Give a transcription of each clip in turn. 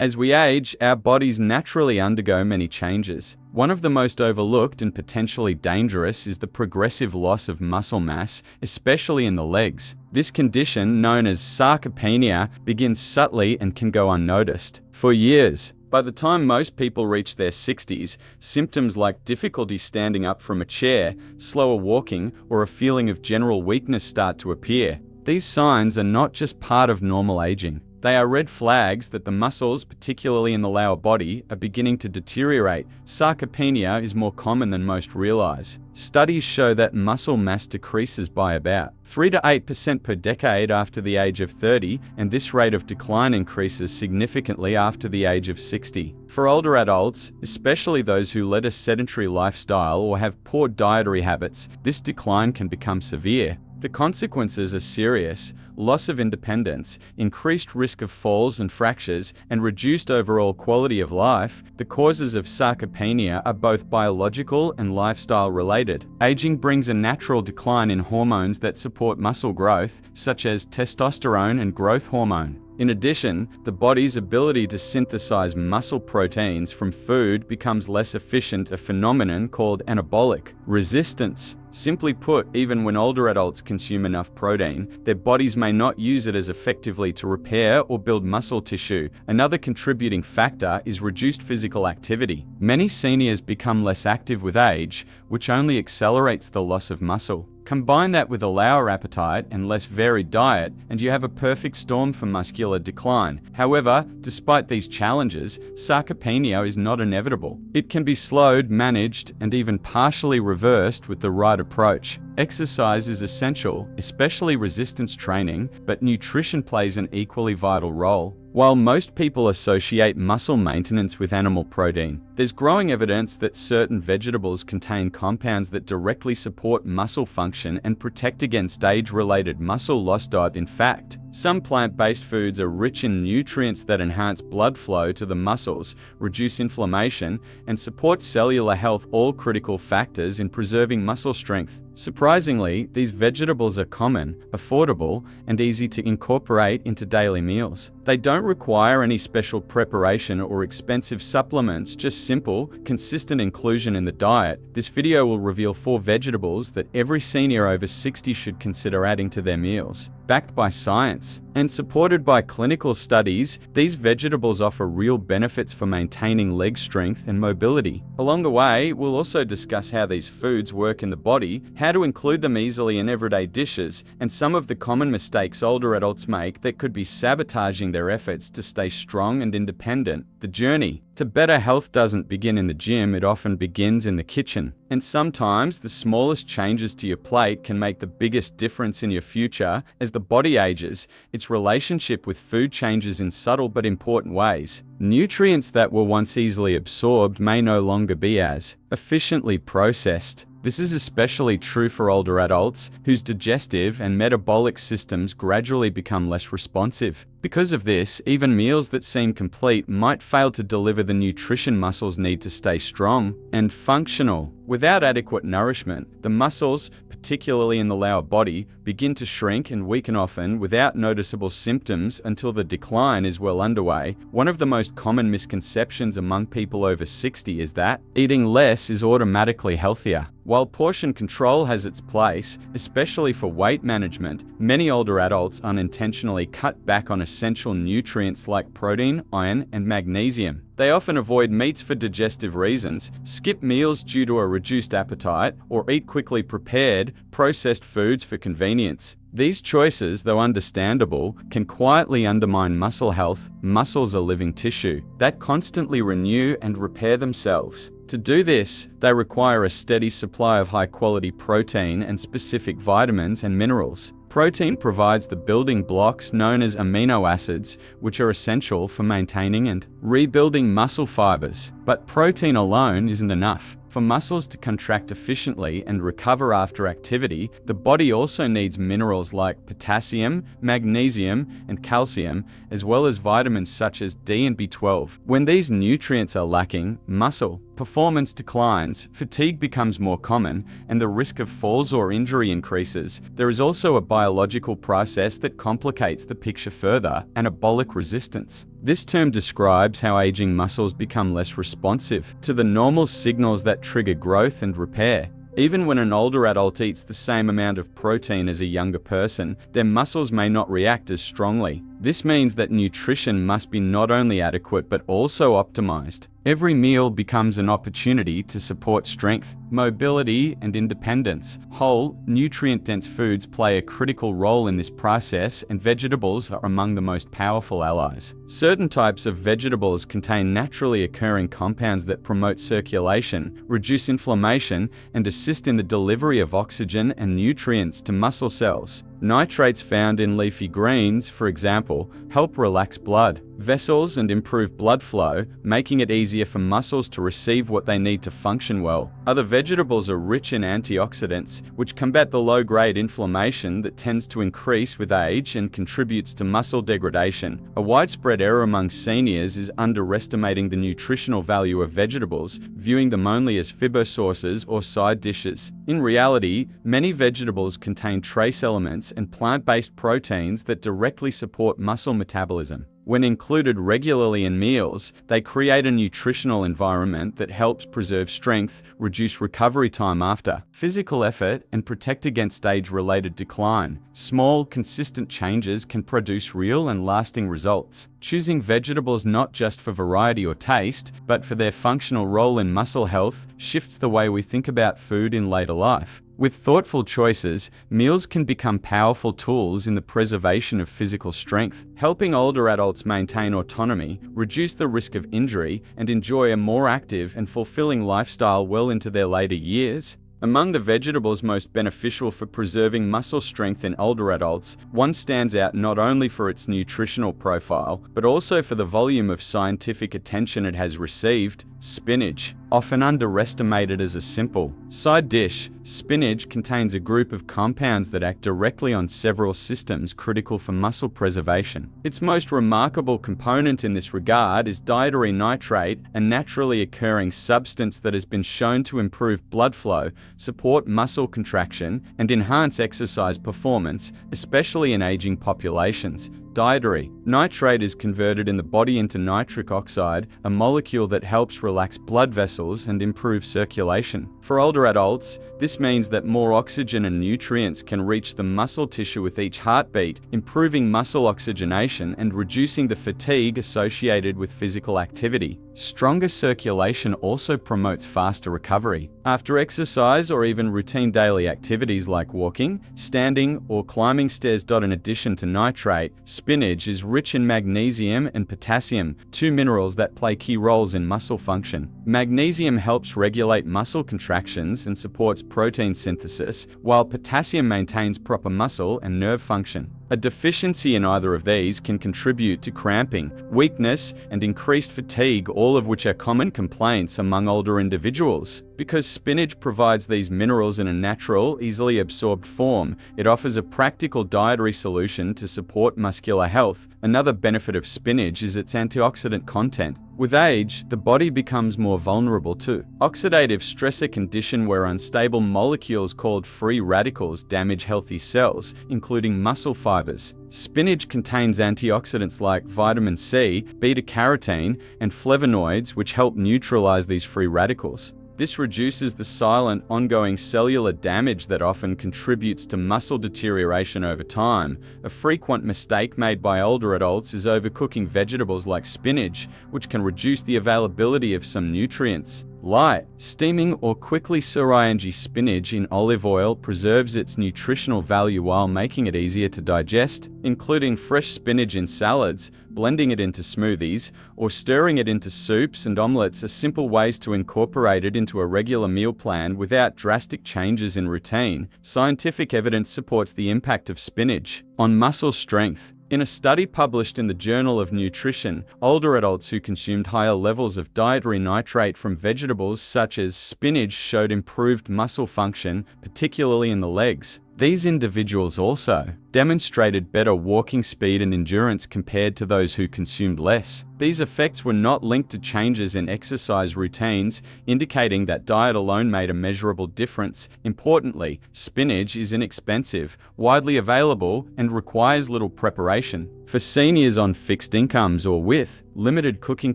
As we age, our bodies naturally undergo many changes. One of the most overlooked and potentially dangerous is the progressive loss of muscle mass, especially in the legs. This condition, known as sarcopenia, begins subtly and can go unnoticed for years. By the time most people reach their 60s, symptoms like difficulty standing up from a chair, slower walking, or a feeling of general weakness start to appear. These signs are not just part of normal aging. They are red flags that the muscles, particularly in the lower body, are beginning to deteriorate. Sarcopenia is more common than most realize. Studies show that muscle mass decreases by about 3 to 8% per decade after the age of 30, and this rate of decline increases significantly after the age of 60. For older adults, especially those who lead a sedentary lifestyle or have poor dietary habits, this decline can become severe. The consequences are serious: loss of independence, increased risk of falls and fractures, and reduced overall quality of life. The causes of sarcopenia are both biological and lifestyle related. Aging brings a natural decline in hormones that support muscle growth, such as testosterone and growth hormone. In addition, the body's ability to synthesize muscle proteins from food becomes less efficient, a phenomenon called anabolic resistance. Simply put, even when older adults consume enough protein, their bodies may not use it as effectively to repair or build muscle tissue. Another contributing factor is reduced physical activity. Many seniors become less active with age, which only accelerates the loss of muscle. Combine that with a lower appetite and less varied diet, and you have a perfect storm for muscular decline. However, despite these challenges, sarcopenia is not inevitable. It can be slowed, managed, and even partially reversed with the right approach. Exercise is essential, especially resistance training, but nutrition plays an equally vital role. While most people associate muscle maintenance with animal protein, there's growing evidence that certain vegetables contain compounds that directly support muscle function and protect against age-related muscle loss. In fact, some plant-based foods are rich in nutrients that enhance blood flow to the muscles, reduce inflammation, and support cellular health, all critical factors in preserving muscle strength. Surprisingly, these vegetables are common, affordable, and easy to incorporate into daily meals. They don't require any special preparation or expensive supplements, just simple, consistent inclusion in the diet. This video will reveal 4 vegetables that every senior over 60 should consider adding to their meals. Backed by science and supported by clinical studies, these vegetables offer real benefits for maintaining leg strength and mobility. Along the way, we'll also discuss how these foods work in the body, how to include them easily in everyday dishes, and some of the common mistakes older adults make that could be sabotaging their efforts to stay strong and independent. The journey to better health doesn't begin in the gym, it often begins in the kitchen. And sometimes the smallest changes to your plate can make the biggest difference in your future. As the body ages, its relationship with food changes in subtle but important ways. Nutrients that were once easily absorbed may no longer be as efficiently processed. This is especially true for older adults whose digestive and metabolic systems gradually become less responsive. Because of this, even meals that seem complete might fail to deliver the nutrition muscles need to stay strong and functional. Without adequate nourishment, the muscles, particularly in the lower body, begin to shrink and weaken, often without noticeable symptoms until the decline is well underway. One of the most common misconceptions among people over 60 is that eating less is automatically healthier. While portion control has its place, especially for weight management, many older adults unintentionally cut back on essential nutrients like protein, iron, and magnesium. They often avoid meats for digestive reasons, skip meals due to a reduced appetite, or eat quickly prepared, processed foods for convenience. These choices, though understandable, can quietly undermine muscle health. Muscles are living tissue that constantly renew and repair themselves. To do this, they require a steady supply of high-quality protein and specific vitamins and minerals. Protein provides the building blocks known as amino acids, which are essential for maintaining and rebuilding muscle fibers. But protein alone isn't enough. For muscles to contract efficiently and recover after activity, the body also needs minerals like potassium, magnesium, and calcium, as well as vitamins such as D and B12. When these nutrients are lacking, muscle performance declines, fatigue becomes more common, and the risk of falls or injury increases. There is also a biological process that complicates the picture further: anabolic resistance. This term describes how aging muscles become less responsive to the normal signals that trigger growth and repair. Even when an older adult eats the same amount of protein as a younger person, their muscles may not react as strongly. This means that nutrition must be not only adequate but also optimized. Every meal becomes an opportunity to support strength, mobility, and independence. Whole, nutrient-dense foods play a critical role in this process, and vegetables are among the most powerful allies. Certain types of vegetables contain naturally occurring compounds that promote circulation, reduce inflammation, and assist in the delivery of oxygen and nutrients to muscle cells. Nitrates found in leafy greens, for example, help relax blood vessels and improve blood flow, making it easier for muscles to receive what they need to function well. Other vegetables are rich in antioxidants, which combat the low-grade inflammation that tends to increase with age and contributes to muscle degradation. A widespread error among seniors is underestimating the nutritional value of vegetables, viewing them only as fiber sources or side dishes. In reality, many vegetables contain trace elements and plant-based proteins that directly support muscle metabolism. When included regularly in meals, they create a nutritional environment that helps preserve strength, reduce recovery time after physical effort, and protect against age-related decline. Small, consistent changes can produce real and lasting results. Choosing vegetables not just for variety or taste, but for their functional role in muscle health shifts the way we think about food in later life. With thoughtful choices, meals can become powerful tools in the preservation of physical strength, helping older adults maintain autonomy, reduce the risk of injury, and enjoy a more active and fulfilling lifestyle well into their later years. Among the vegetables most beneficial for preserving muscle strength in older adults, one stands out not only for its nutritional profile, but also for the volume of scientific attention it has received: spinach. Often underestimated as a simple side dish, spinach contains a group of compounds that act directly on several systems critical for muscle preservation. Its most remarkable component in this regard is dietary nitrate, a naturally occurring substance that has been shown to improve blood flow, support muscle contraction, and enhance exercise performance, especially in aging populations. Dietary nitrate is converted in the body into nitric oxide, a molecule that helps relax blood vessels and improve circulation. For older adults, this means that more oxygen and nutrients can reach the muscle tissue with each heartbeat, improving muscle oxygenation and reducing the fatigue associated with physical activity. Stronger circulation also promotes faster recovery. After exercise or even routine daily activities like walking, standing, or climbing stairs. In addition to nitrate, spinach is rich in magnesium and potassium, two minerals that play key roles in muscle function. Magnesium helps regulate muscle contractions and supports protein synthesis, while potassium maintains proper muscle and nerve function. A deficiency in either of these can contribute to cramping, weakness, and increased fatigue, all of which are common complaints among older individuals. Because spinach provides these minerals in a natural, easily absorbed form, it offers a practical dietary solution to support muscular health. Another benefit of spinach is its antioxidant content. With age, the body becomes more vulnerable to oxidative stress, a condition where unstable molecules called free radicals damage healthy cells, including muscle fibers. Spinach contains antioxidants like vitamin C, beta-carotene, and flavonoids, which help neutralize these free radicals. This reduces the silent, ongoing cellular damage that often contributes to muscle deterioration over time. A frequent mistake made by older adults is overcooking vegetables like spinach, which can reduce the availability of some nutrients. Light, steaming, or quickly sautéing spinach in olive oil preserves its nutritional value while making it easier to digest. Including fresh spinach in salads, blending it into smoothies, or stirring it into soups and omelets are simple ways to incorporate it into a regular meal plan without drastic changes in routine. Scientific evidence supports the impact of spinach on muscle strength. In a study published in the Journal of Nutrition, older adults who consumed higher levels of dietary nitrate from vegetables such as spinach showed improved muscle function, particularly in the legs. These individuals also demonstrated better walking speed and endurance compared to those who consumed less. These effects were not linked to changes in exercise routines, indicating that diet alone made a measurable difference. Importantly, spinach is inexpensive, widely available, and requires little preparation. For seniors on fixed incomes or with limited cooking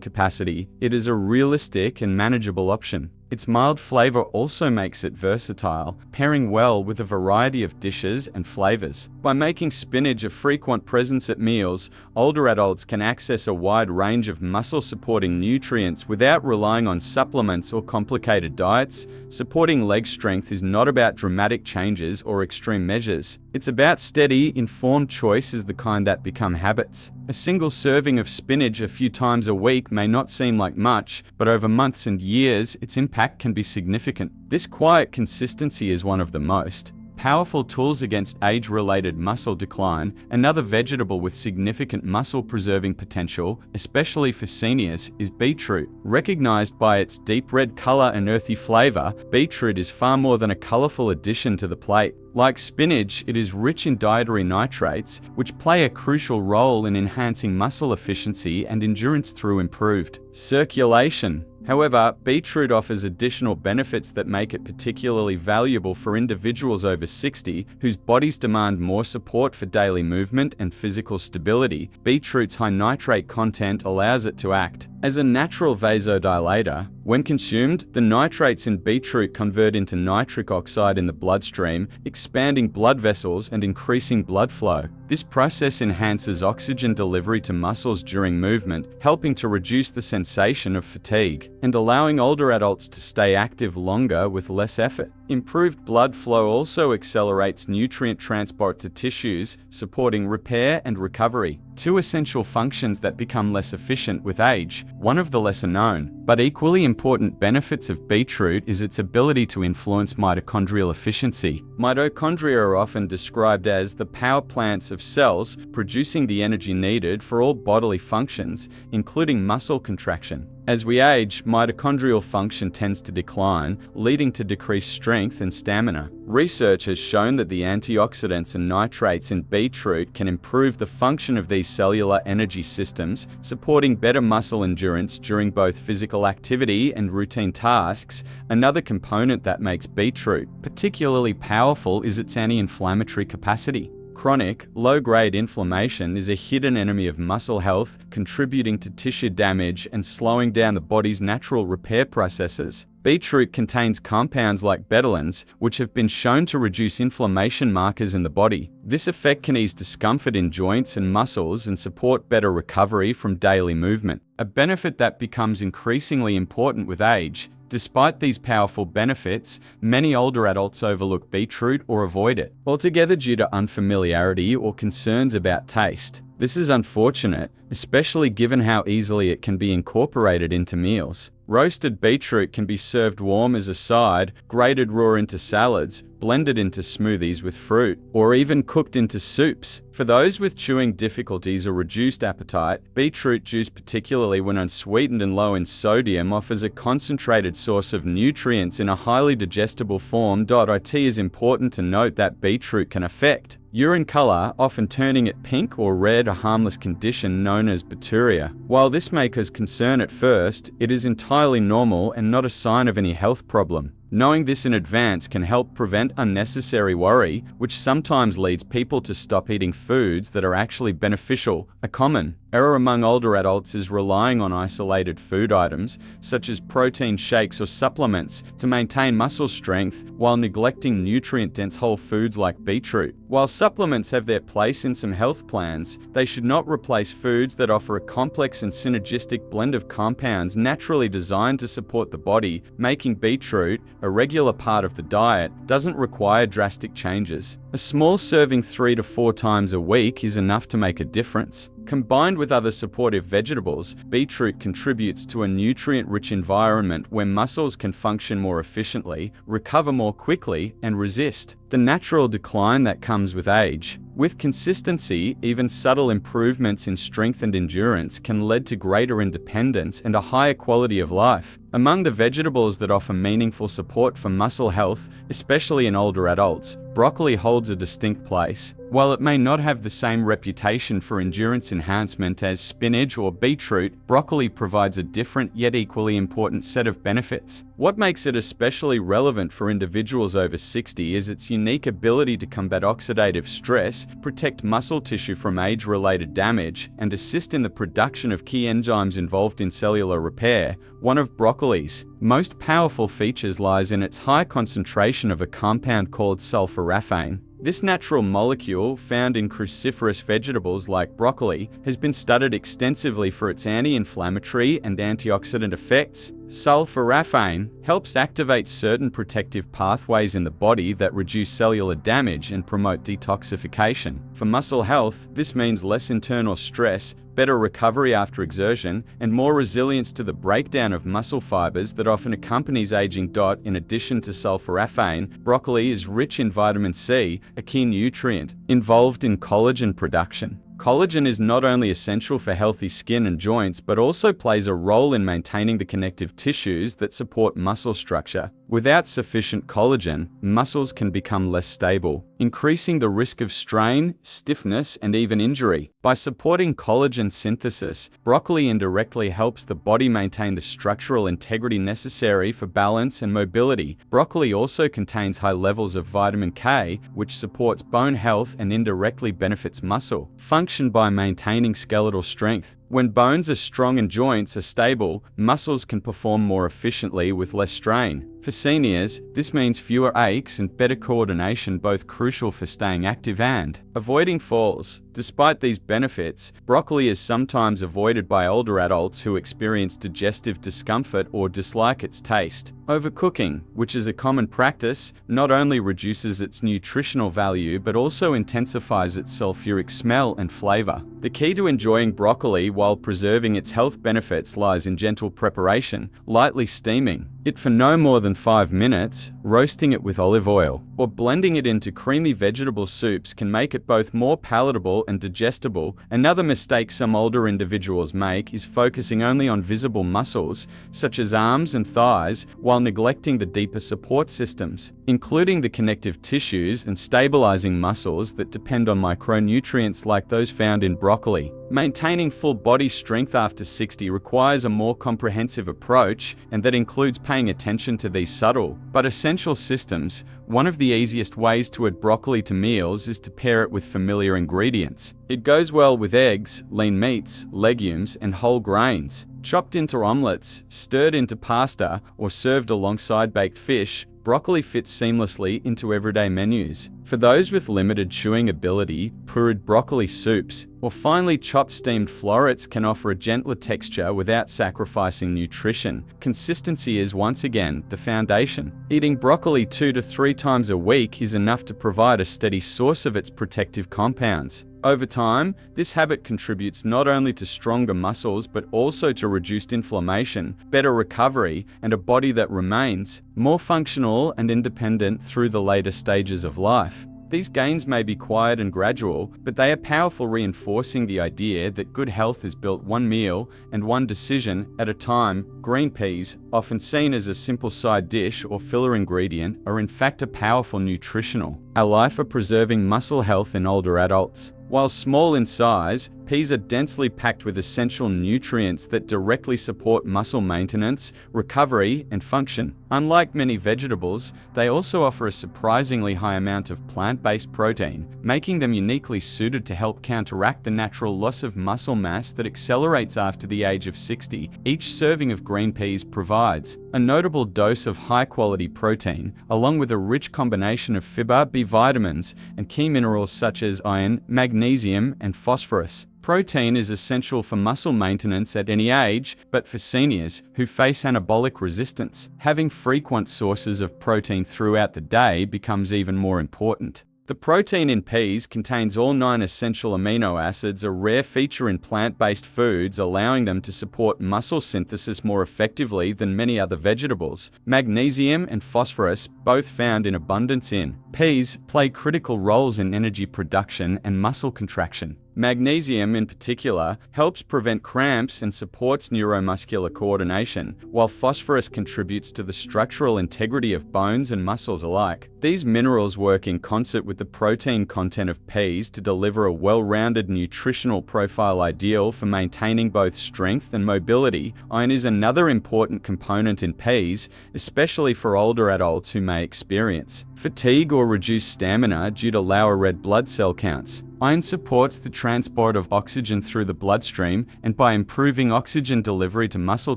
capacity, it is a realistic and manageable option. Its mild flavor also makes it versatile, pairing well with a variety of dishes and flavors. By making spinach a frequent presence at meals, older adults can access a wide range of muscle-supporting nutrients without relying on supplements or complicated diets. Supporting leg strength is not about dramatic changes or extreme measures. It's about steady, informed choices, the kind that become habits. A single serving of spinach a few times a week may not seem like much, but over months and years, its impact can be significant. This quiet consistency is one of the most powerful tools against age-related muscle decline. Another vegetable with significant muscle-preserving potential, especially for seniors, is beetroot. Recognized by its deep red color and earthy flavor, beetroot is far more than a colorful addition to the plate. Like spinach, it is rich in dietary nitrates, which play a crucial role in enhancing muscle efficiency and endurance through improved circulation. However, beetroot offers additional benefits that make it particularly valuable for individuals over 60 whose bodies demand more support for daily movement and physical stability. Beetroot's high nitrate content allows it to act as a natural vasodilator. When consumed, the nitrates in beetroot convert into nitric oxide in the bloodstream, expanding blood vessels and increasing blood flow. This process enhances oxygen delivery to muscles during movement, helping to reduce the sensation of fatigue and allowing older adults to stay active longer with less effort. Improved blood flow also accelerates nutrient transport to tissues, supporting repair and recovery. Two essential functions that become less efficient with age. One of the lesser known, but equally important benefits of beetroot is its ability to influence mitochondrial efficiency. Mitochondria are often described as the power plants of cells, producing the energy needed for all bodily functions, including muscle contraction. As we age, mitochondrial function tends to decline, leading to decreased strength and stamina. Research has shown that the antioxidants and nitrates in beetroot can improve the function of these cellular energy systems, supporting better muscle endurance during both physical activity and routine tasks. Another component that makes beetroot particularly powerful is its anti-inflammatory capacity. Chronic, low-grade inflammation is a hidden enemy of muscle health, contributing to tissue damage and slowing down the body's natural repair processes. Beetroot contains compounds like betalains, which have been shown to reduce inflammation markers in the body. This effect can ease discomfort in joints and muscles and support better recovery from daily movement, a benefit that becomes increasingly important with age. Despite these powerful benefits, many older adults overlook beetroot or avoid it altogether due to unfamiliarity or concerns about taste. This is unfortunate, especially given how easily it can be incorporated into meals. Roasted beetroot can be served warm as a side, grated raw into salads, blended into smoothies with fruit, or even cooked into soups. For those with chewing difficulties or reduced appetite, beetroot juice, particularly when unsweetened and low in sodium, offers a concentrated source of nutrients in a highly digestible form. It is important to note that beetroot can affect urine color, often turning it pink or red, a harmless condition known as bacteria. While this may cause concern at first, it is entirely normal and not a sign of any health problem. Knowing this in advance can help prevent unnecessary worry, which sometimes leads people to stop eating foods that are actually beneficial. A common error among older adults is relying on isolated food items, such as protein shakes or supplements, to maintain muscle strength, while neglecting nutrient-dense whole foods like beetroot. While supplements have their place in some health plans, they should not replace foods that offer a complex and synergistic blend of compounds naturally designed to support the body. Making beetroot a regular part of the diet doesn't require drastic changes. A small serving 3 to 4 times a week is enough to make a difference. Combined with other supportive vegetables, beetroot contributes to a nutrient-rich environment where muscles can function more efficiently, recover more quickly, and resist the natural decline that comes with age. With consistency, even subtle improvements in strength and endurance can lead to greater independence and a higher quality of life. Among the vegetables that offer meaningful support for muscle health, especially in older adults, broccoli holds a distinct place. While it may not have the same reputation for endurance enhancement as spinach or beetroot, broccoli provides a different yet equally important set of benefits. What makes it especially relevant for individuals over 60 is its unique ability to combat oxidative stress, protect muscle tissue from age-related damage, and assist in the production of key enzymes involved in cellular repair. One of broccoli's most powerful features lies in its high concentration of a compound called sulforaphane. This natural molecule, found in cruciferous vegetables like broccoli, has been studied extensively for its anti-inflammatory and antioxidant effects. Sulforaphane helps activate certain protective pathways in the body that reduce cellular damage and promote detoxification. For muscle health, this means less internal stress, better recovery after exertion, and more resilience to the breakdown of muscle fibers that often accompanies aging. In addition to sulforaphane, broccoli is rich in vitamin C, a key nutrient involved in collagen production. Collagen is not only essential for healthy skin and joints, but also plays a role in maintaining the connective tissues that support muscle structure. Without sufficient collagen, muscles can become less stable, increasing the risk of strain, stiffness, and even injury. By supporting collagen synthesis, broccoli indirectly helps the body maintain the structural integrity necessary for balance and mobility. Broccoli also contains high levels of vitamin K, which supports bone health and indirectly benefits muscle function by maintaining skeletal strength. When bones are strong and joints are stable, muscles can perform more efficiently with less strain. For seniors, this means fewer aches and better coordination, both crucial for staying active and avoiding falls. Despite these benefits, broccoli is sometimes avoided by older adults who experience digestive discomfort or dislike its taste. Overcooking, which is a common practice, not only reduces its nutritional value but also intensifies its sulfuric smell and flavor. The key to enjoying broccoli while preserving its health benefits lies in gentle preparation, lightly steaming it for no more than 5 minutes, roasting it with olive oil, or blending it into creamy vegetable soups can make it both more palatable and digestible. Another mistake some older individuals make is focusing only on visible muscles, such as arms and thighs, while neglecting the deeper support systems, including the connective tissues and stabilizing muscles that depend on micronutrients like those found in broccoli. Maintaining full body strength after 60 requires a more comprehensive approach, and that includes paying attention to these subtle but essential systems. One of the easiest ways to add broccoli to meals is to pair it with familiar ingredients. It goes well with eggs, lean meats, legumes, and whole grains. Chopped into omelets, stirred into pasta, or served alongside baked fish, broccoli fits seamlessly into everyday menus. For those with limited chewing ability, pureed broccoli soups or finely chopped steamed florets can offer a gentler texture without sacrificing nutrition. Consistency is once again the foundation. Eating broccoli 2 to 3 times a week is enough to provide a steady source of its protective compounds. Over time, this habit contributes not only to stronger muscles but also to reduced inflammation, better recovery, and a body that remains more functional and independent through the later stages of life. These gains may be quiet and gradual, but they are powerful, reinforcing the idea that good health is built one meal and one decision at a time. Green peas, often seen as a simple side dish or filler ingredient, are in fact a powerful nutritional ally for preserving muscle health in older adults. While small in size, peas are densely packed with essential nutrients that directly support muscle maintenance, recovery, and function. Unlike many vegetables, they also offer a surprisingly high amount of plant-based protein, making them uniquely suited to help counteract the natural loss of muscle mass that accelerates after the age of 60. Each serving of green peas provides a notable dose of high-quality protein, along with a rich combination of fiber, B vitamins, and key minerals such as iron, magnesium, and phosphorus. Protein is essential for muscle maintenance at any age, but for seniors who face anabolic resistance, having frequent sources of protein throughout the day becomes even more important. The protein in peas contains all 9 essential amino acids, a rare feature in plant-based foods, allowing them to support muscle synthesis more effectively than many other vegetables. Magnesium and phosphorus, both found in abundance in peas, play critical roles in energy production and muscle contraction. Magnesium, in particular, helps prevent cramps and supports neuromuscular coordination, while phosphorus contributes to the structural integrity of bones and muscles alike. These minerals work in concert with the protein content of peas to deliver a well-rounded nutritional profile ideal for maintaining both strength and mobility. Iron is another important component in peas, especially for older adults who may experience fatigue or reduced stamina due to lower red blood cell counts. Iron supports the transport of oxygen through the bloodstream, and by improving oxygen delivery to muscle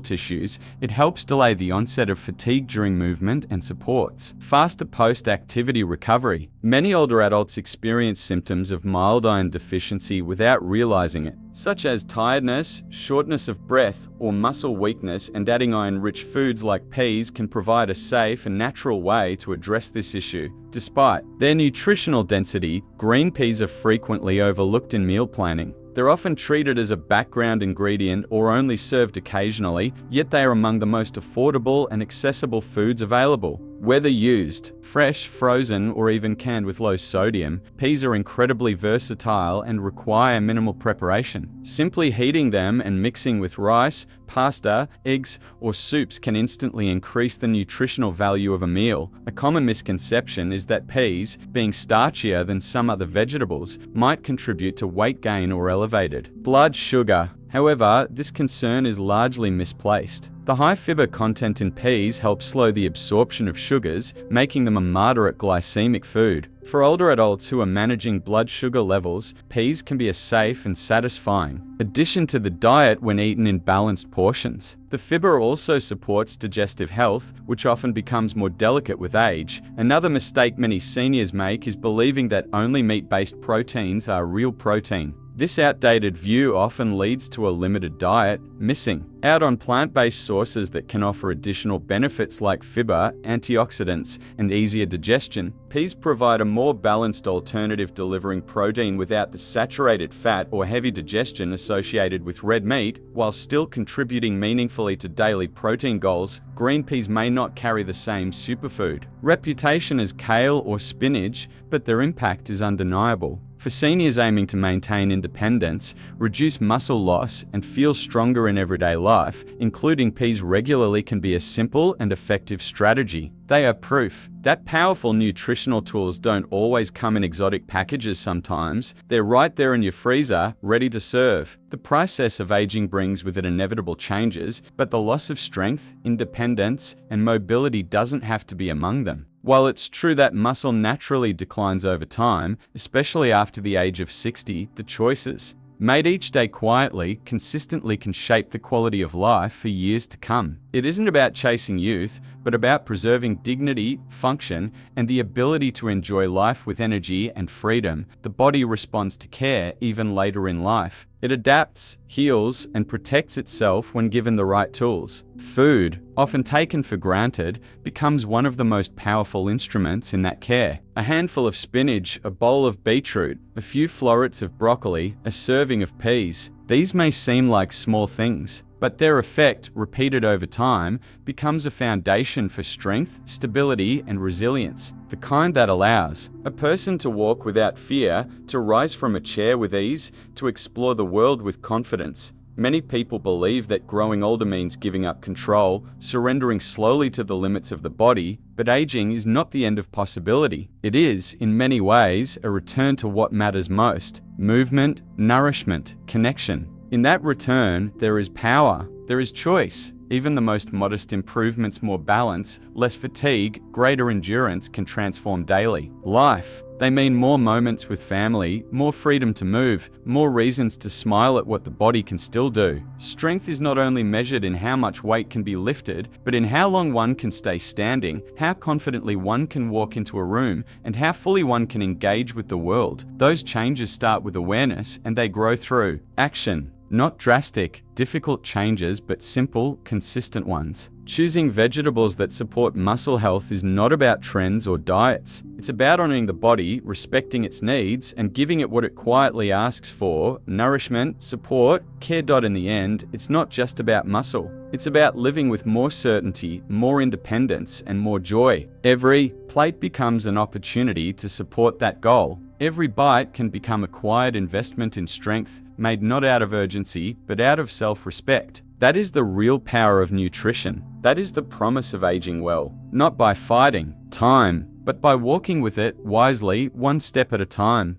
tissues, it helps delay the onset of fatigue during movement and supports faster post-activity recovery. Many older adults experience symptoms of mild iron deficiency without realizing it, such as tiredness, shortness of breath, or muscle weakness, and adding iron-rich foods like peas can provide a safe and natural way to address this issue. Despite their nutritional density, green peas are frequently overlooked in meal planning. They're often treated as a background ingredient or only served occasionally, yet they are among the most affordable and accessible foods available. Whether used fresh, frozen, or even canned with low sodium, peas are incredibly versatile and require minimal preparation. Simply heating them and mixing with rice, pasta, eggs, or soups can instantly increase the nutritional value of a meal. A common misconception is that peas, being starchier than some other vegetables, might contribute to weight gain or elevated blood sugar. However, this concern is largely misplaced. The high fiber content in peas helps slow the absorption of sugars, making them a moderate glycemic food. For older adults who are managing blood sugar levels, peas can be a safe and satisfying addition to the diet when eaten in balanced portions. The fiber also supports digestive health, which often becomes more delicate with age. Another mistake many seniors make is believing that only meat-based proteins are real protein. This outdated view often leads to a limited diet, missing out on plant-based sources that can offer additional benefits like fiber, antioxidants, and easier digestion. Peas provide a more balanced alternative, delivering protein without the saturated fat or heavy digestion associated with red meat, while still contributing meaningfully to daily protein goals. Green peas may not carry the same superfood reputation as kale or spinach, but their impact is undeniable. For seniors aiming to maintain independence, reduce muscle loss, and feel stronger in everyday life, including peas regularly can be a simple and effective strategy. They are proof that powerful nutritional tools don't always come in exotic packages. Sometimes they're right there in your freezer, ready to serve. The process of aging brings with it inevitable changes, but the loss of strength, independence, and mobility doesn't have to be among them. While it's true that muscle naturally declines over time, especially after the age of 60, the choices made each day quietly, consistently can shape the quality of life for years to come. It isn't about chasing youth, but about preserving dignity, function, and the ability to enjoy life with energy and freedom. The body responds to care even later in life. It adapts, heals, and protects itself when given the right tools. Food, often taken for granted, becomes one of the most powerful instruments in that care. A handful of spinach, a bowl of beetroot, a few florets of broccoli, a serving of peas. These may seem like small things, but their effect, repeated over time, becomes a foundation for strength, stability, and resilience. The kind that allows a person to walk without fear, to rise from a chair with ease, to explore the world with confidence. Many people believe that growing older means giving up control, surrendering slowly to the limits of the body, but aging is not the end of possibility. It is, in many ways, a return to what matters most: movement, nourishment, connection. In that return, there is power, there is choice. Even the most modest improvements, more balance, less fatigue, greater endurance, can transform daily life. They mean more moments with family, more freedom to move, more reasons to smile at what the body can still do. Strength is not only measured in how much weight can be lifted, but in how long one can stay standing, how confidently one can walk into a room, and how fully one can engage with the world. Those changes start with awareness, and they grow through action. Not drastic, difficult changes, but simple, consistent ones. Choosing vegetables that support muscle health is not about trends or diets. It's about honoring the body, respecting its needs, and giving it what it quietly asks for: nourishment, support, care. In the end, it's not just about muscle. It's about living with more certainty, more independence, and more joy. Every plate becomes an opportunity to support that goal. Every bite can become a quiet investment in strength, made not out of urgency, but out of self-respect. That is the real power of nutrition. That is the promise of aging well. Not by fighting time, but by walking with it wisely, one step at a time.